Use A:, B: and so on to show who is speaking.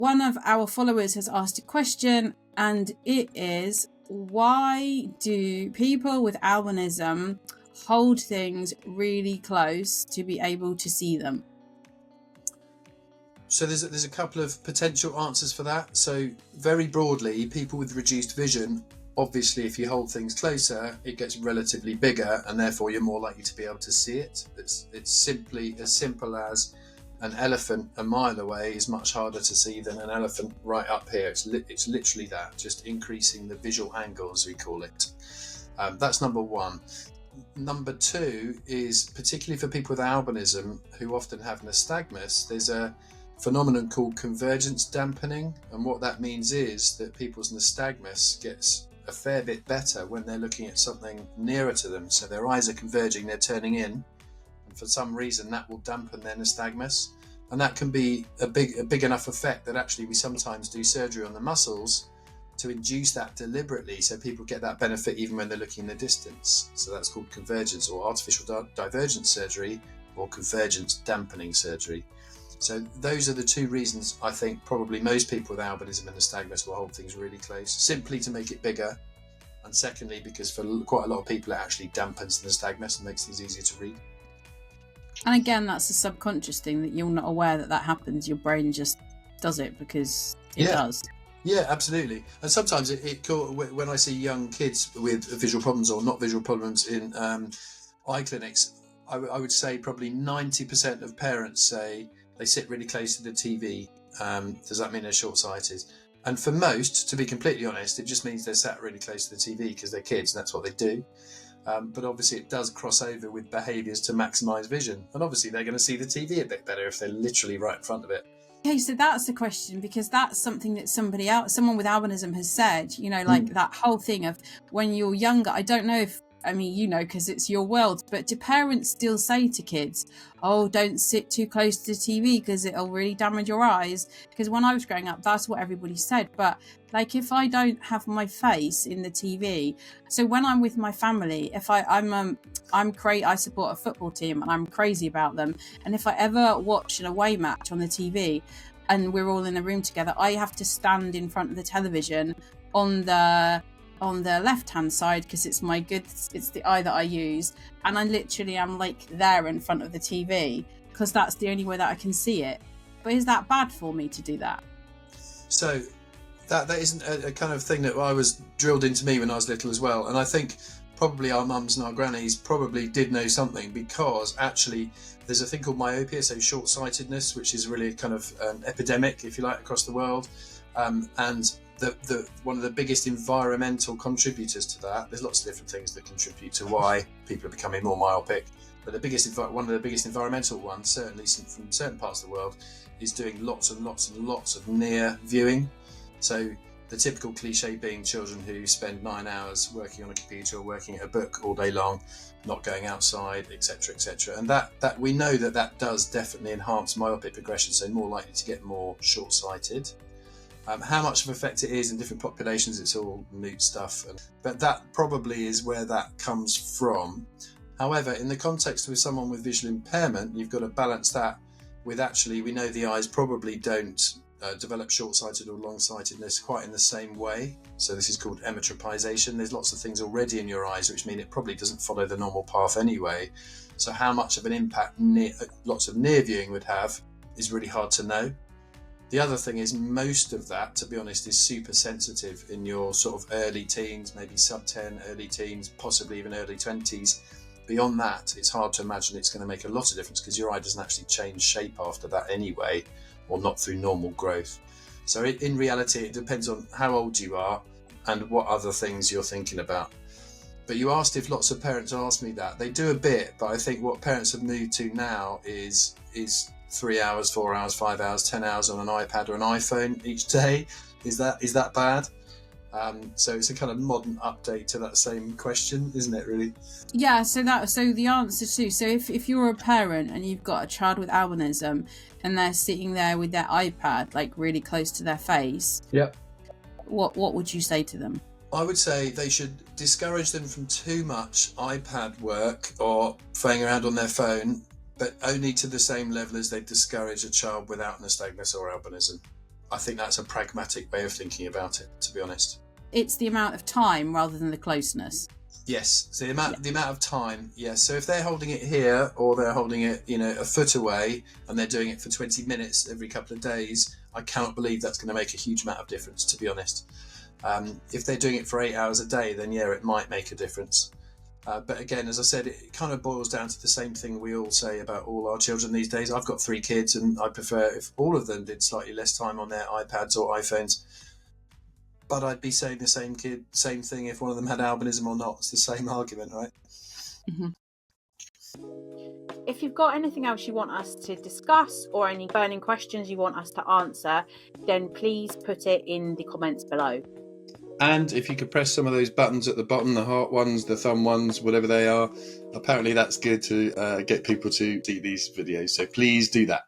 A: One of our followers has asked a question, and it is, why do people with albinism hold things really close to be able to see them?
B: So there's a couple of potential answers for that. So very broadly, people with reduced vision, obviously if you hold things closer, it gets relatively bigger, and therefore you're more likely to be able to see it. It's simply as simple as an elephant a mile away is much harder to see than an elephant right up here. It's literally that, just increasing the visual angle, as we call it. That's number one. Number two is, particularly for people with albinism who often have nystagmus, there's a phenomenon called convergence dampening, and what that means is that people's nystagmus gets a fair bit better when they're looking at something nearer to them. So their eyes are converging, they're turning in, and for some reason that will dampen their nystagmus, and that can be a big enough effect that actually we sometimes do surgery on the muscles to induce that deliberately, so people get that benefit even when they're looking in the distance. So that's called convergence or artificial divergence surgery, or convergence dampening surgery. So those are the two reasons I think probably most people with albinism and nystagmus will hold things really close, simply to make it bigger, and secondly because for quite a lot of people it actually dampens the nystagmus and makes things easier to read.
A: And again, that's a subconscious thing that you're not aware that happens. Your brain just does it because it does.
B: Yeah, absolutely. And sometimes when I see young kids with visual problems or not visual problems in eye clinics, I would say probably 90% of parents say they sit really close to the TV. Does that mean they're short-sighted? And for most, to be completely honest, it just means they're sat really close to the TV because they're kids and that's what they do. But obviously it does cross over with behaviours to maximise vision. And obviously they're going to see the TV a bit better if they're literally right in front of it.
A: Okay, so that's the question, because that's something that someone with albinism has said, like that whole thing of when you're younger. I don't know if, because it's your world, but do parents still say to kids, oh, don't sit too close to the TV because it'll really damage your eyes? Because when I was growing up, that's what everybody said. But like, if I don't have my face in the TV, so when I'm with my family, if I support a football team and I'm crazy about them, and if I ever watch an away match on the TV and we're all in a room together, I have to stand in front of the television on the left-hand side because it's the eye that I use, and I literally am like there in front of the TV because that's the only way that I can see it. But is that bad for me to do that?
B: So that isn't a kind of thing that I was drilled into me when I was little as well, and I think probably our mums and our grannies probably did know something, because actually there's a thing called myopia, so short-sightedness, which is really kind of an epidemic, if you like, across the world, and the one of the biggest environmental contributors to that, there's lots of different things that contribute to why people are becoming more myopic, but one of the biggest environmental ones, certainly from certain parts of the world, is doing lots and lots and lots of near viewing. So the typical cliche being children who spend 9 hours working on a computer or working at a book all day long, not going outside, etc., etc. And that we know that does definitely enhance myopic progression, so more likely to get more short-sighted. How much of an effect it is in different populations, it's all moot stuff, but that probably is where that comes from. However, in the context with someone with visual impairment, you've got to balance that with, actually, we know the eyes probably don't develop short-sighted or long-sightedness quite in the same way. So this is called emmetropization. There's lots of things already in your eyes, which mean it probably doesn't follow the normal path anyway. So how much of an impact lots of near viewing would have is really hard to know. The other thing is, most of that, to be honest, is super sensitive in your sort of early teens, maybe sub-10, early teens, possibly even early 20s. Beyond that, it's hard to imagine it's going to make a lot of difference, because your eye doesn't actually change shape after that anyway, or not through normal growth. So in reality, it depends on how old you are and what other things you're thinking about. But you asked if lots of parents ask me that. They do a bit, but I think what parents have moved to now is 3 hours, 4 hours, 5 hours, 10 hours on an iPad or an iPhone each day. Is that bad? So it's a kind of modern update to that same question, isn't it, really?
A: Yeah, so the answer too, so if you're a parent and you've got a child with albinism and they're sitting there with their iPad like really close to their face,
B: yep,
A: what would you say to them?
B: I would say they should discourage them from too much iPad work or playing around on their phone, but only to the same level as they discourage a child without nystagmus or albinism. I think that's a pragmatic way of thinking about it, to be honest.
A: It's the amount of time rather than the closeness.
B: Yes, so the amount of time. Yes, so if they're holding it here or they're holding it, a foot away, and they're doing it for 20 minutes every couple of days, I cannot believe that's going to make a huge amount of difference, to be honest. If they're doing it for 8 hours a day, then yeah, it might make a difference. But again, as I said, it kind of boils down to the same thing we all say about all our children these days. I've got 3 kids, and I prefer if all of them did slightly less time on their iPads or iPhones. But I'd be saying the same thing if one of them had albinism or not. It's the same argument, right?
A: Mm-hmm.
C: If you've got anything else you want us to discuss or any burning questions you want us to answer, then please put it in the comments below.
B: And if you could press some of those buttons at the bottom, the heart ones, the thumb ones, whatever they are, apparently that's good to get people to see these videos. So please do that.